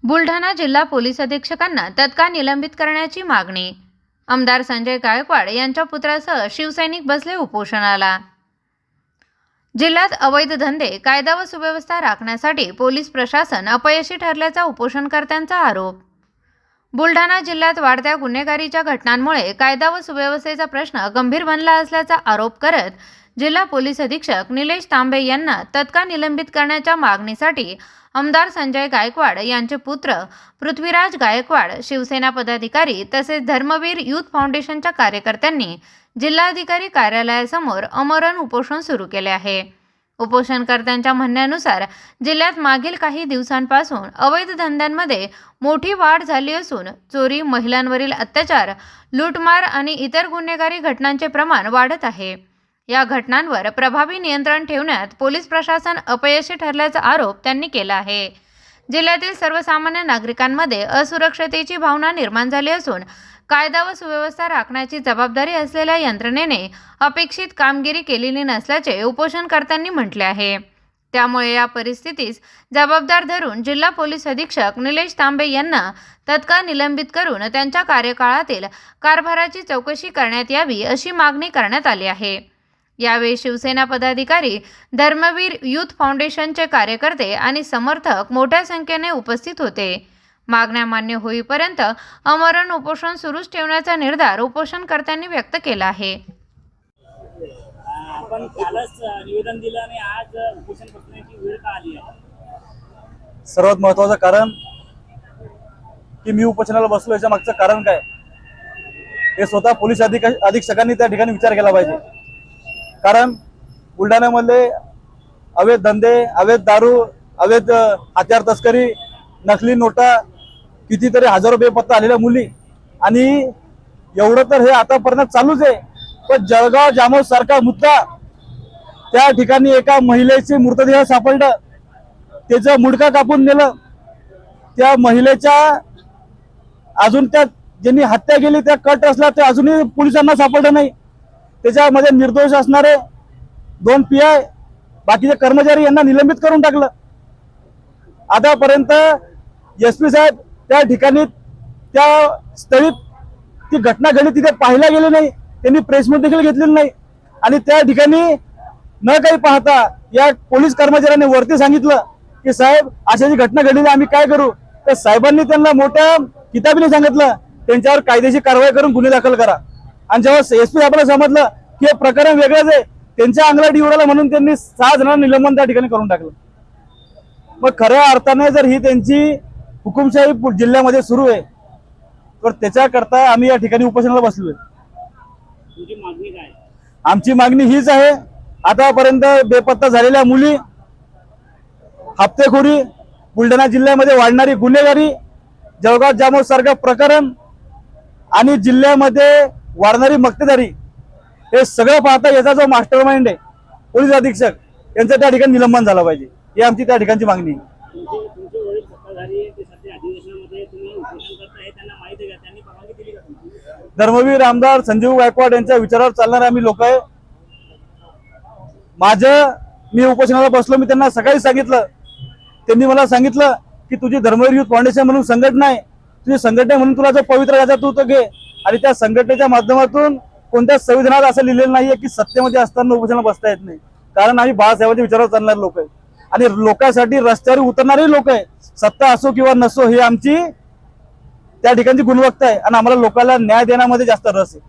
बुलढाणा जिल्हा पोलीस अधीक्षकांना तत्काळ निलंबित करण्याची मागणी। आमदार संजय गायकवाड यांच्या पुत्रासह शिवसैनिक बसले उपोषणाला। जिल्ह्यात अवैध धंदे, कायदा व सुव्यवस्था राखण्यासाठी पोलीस प्रशासन अपयशी ठरल्याचा उपोषणकर्त्यांचा आरोप। बुलढाणा जिल्ह्यात वाढत्या गुन्हेगारीच्या घटनांमुळे कायदा व सुव्यवस्थेचा प्रश्न गंभीर बनला असल्याचा आरोप करत जिल्हा पोलीस अधीक्षक निलेश तांबे यांना तत्काळ निलंबित करण्याच्या मागणीसाठी आमदार संजय गायकवाड यांचे पुत्र पृथ्वीराज गायकवाड, शिवसेना पदाधिकारी तसेच धर्मवीर यूथ फाउंडेशनच्या कार्यकर्त्यांनी जिल्हाधिकारी कार्यालयासमोर आमरण उपोषण सुरू केले आहे। उपोषणकर्त्यांच्या म्हणण्यानुसार जिल्ह्यात मागील काही दिवसांपासून अवैध धंद्यांमध्ये मोठी वाढ झाली असून चोरी, महिलांवरील अत्याचार, लूटमार आणि इतर गुन्हेगारी घटनांचे प्रमाण वाढत आहे। या घटनांवर प्रभावी नियंत्रण ठेवण्यात पोलीस प्रशासन अपयशी ठरल्याचा आरोप त्यांनी केला आहे। जिल्ह्यातील सर्वसामान्य नागरिकांमध्ये असुरक्षतेची भावना निर्माण झाली असून कायदा व सुव्यवस्था राखण्याची जबाबदारी असलेल्या यंत्रणेने अपेक्षित कामगिरी केलेली नसल्याचे उपोषणकर्त्यांनी म्हटले आहे। त्यामुळे या परिस्थितीस जबाबदार धरून जिल्हा पोलीस अधीक्षक निलेश तांबे यांना तत्काळ निलंबित करून त्यांच्या कार्यकाळातील कारभाराची चौकशी करण्यात यावी अशी मागणी करण्यात आली आहे। यावेळी शिवसेना पदाधिकारी, धर्मवीर यूथ फाउंडेशनचे कार्यकर्ते आणि समर्थक मोठ्या संख्येने उपस्थित होते। मागण्या मान्य होईपर्यंत आमरण उपोषण सुरूच ठेवण्याचा निर्धार उपोषणकर्त्यांनी व्यक्त केला आहे। आपण कालच निवेदन दिलं आणि आज उपोषण करण्याची वेळ का आली आहे? सर्वात महत्त्वाचं कारण की मी उपोषणाला बसलो याच्या मागचं कारण काय हे स्वतः पोलीस अधीक्षकांनी त्या ठिकाणी विचार केला पाहिजे। कारण बुलढाण्यामध्ये अवैध धंदे, अवैध दारू, अवैध हत्यार तस्करी, नकली नोटा, कितीतरी हजारो बेपत्ता आलेल्या मुली आणि एवढं तर हे आतापर्यंत चालूच आहे। पण जळगाव जामोद सारखा मुद्दा, त्या ठिकाणी एका महिलेचे मृतदेह सापडलं, त्याचं मुंडका कापून नेलं, त्या महिलेच्या अजून त्या ज्यांनी हत्या केली त्या कट रचला ते अजूनही पोलिसांना सापडलं नाही। त्याच्यामध्ये निर्दोष असणारे 2 PI, बाकीचे कर्मचारी यांना निलंबित करून टाकलं। आतापर्यंत SP साहेब त्या ठिकाणी त्या स्थळी ती घटना घडली तिथे पाहायला गेले नाही, त्यांनी प्रेसमीट देखील घेतलेली नाही आणि त्या ठिकाणी न काही पाहता या पोलीस कर्मचाऱ्यांनी वरती सांगितलं की साहेब अशाची घटना घडली, आम्ही काय करू। तर साहेबांनी त्यांना मोठ्या किताबीने सांगितलं त्यांच्यावर कायदेशीर कारवाई करून गुन्हे दाखल करा। आणि जेव्हा SP साहेबांना समजलं की हे प्रकरण वेगळंच आहे, त्यांच्या अंगलटी उडाला म्हणून त्यांनी 6 जणांना निलंबन त्या ठिकाणी करून टाकलं। मग खऱ्या अर्थाने जर ही त्यांची हुकुमशाही जिल्ह्यामध्ये सुरू आहे तर त्याच्याकरता आम्ही या ठिकाणी उपोषणाला बसलोय। तुझी मागणी काय? आमची मागणी हीच आहे, आतापर्यंत बेपत्ता झालेल्या मुली, हप्तेखोरी, बुलढाणा जिल्ह्यामध्ये वाढणारी गुन्हेगारी, जळगाव जामोद सारखं प्रकरण आणि जिल्ह्यामध्ये वाढणारी मक्तेदारी, हे सगळं पाहता याचा जो मास्टर माइंड आहे पोलीस अधीक्षक यांचं त्या ठिकाणी निलंबन झालं पाहिजे, ही आमची त्या ठिकाणची मागणी आहे। तुमचे वडील सत्ताधारी आहे, ते सध्या अधिवेशनामध्ये तुम्ही उपोषण करता हे त्यांना माहिती आहे का? त्यांनी परवानगी दिली का तुम्हाला? धर्मवीर आमदार संजय गायकवाड यांच्या विचारावर चालणारे आम्ही लोक आहे। मी उपोषणाला बसलो, मी त्यांना सकाळी सांगितलं, त्यांनी मला सांगितलं की तुझी धर्मवीर यूथ फाउंडेशन म्हणून संघटना आहे, तुझी संघटना म्हणून तुला जो पवित्र राजा तू तो घे आणि त्या संघटनेच्या माध्यमातून कोणत्या संविधानात असं लिहिलेलं नाहीये की सत्तेमध्ये असताना उपोषणाला बसता येत नाही। कारण आम्ही बाळासाहेबांच्या विचारावर चालणारे लोक आहे आणि लोकांसाठी रस्त्यावर उतरणारे लोक आहे। सत्ता असो किंवा नसो ही आमची त्या ठिकाणची गुणवत्ता आहे आणि आम्हाला लोकांना न्याय देण्यामध्ये जास्त रस आहे।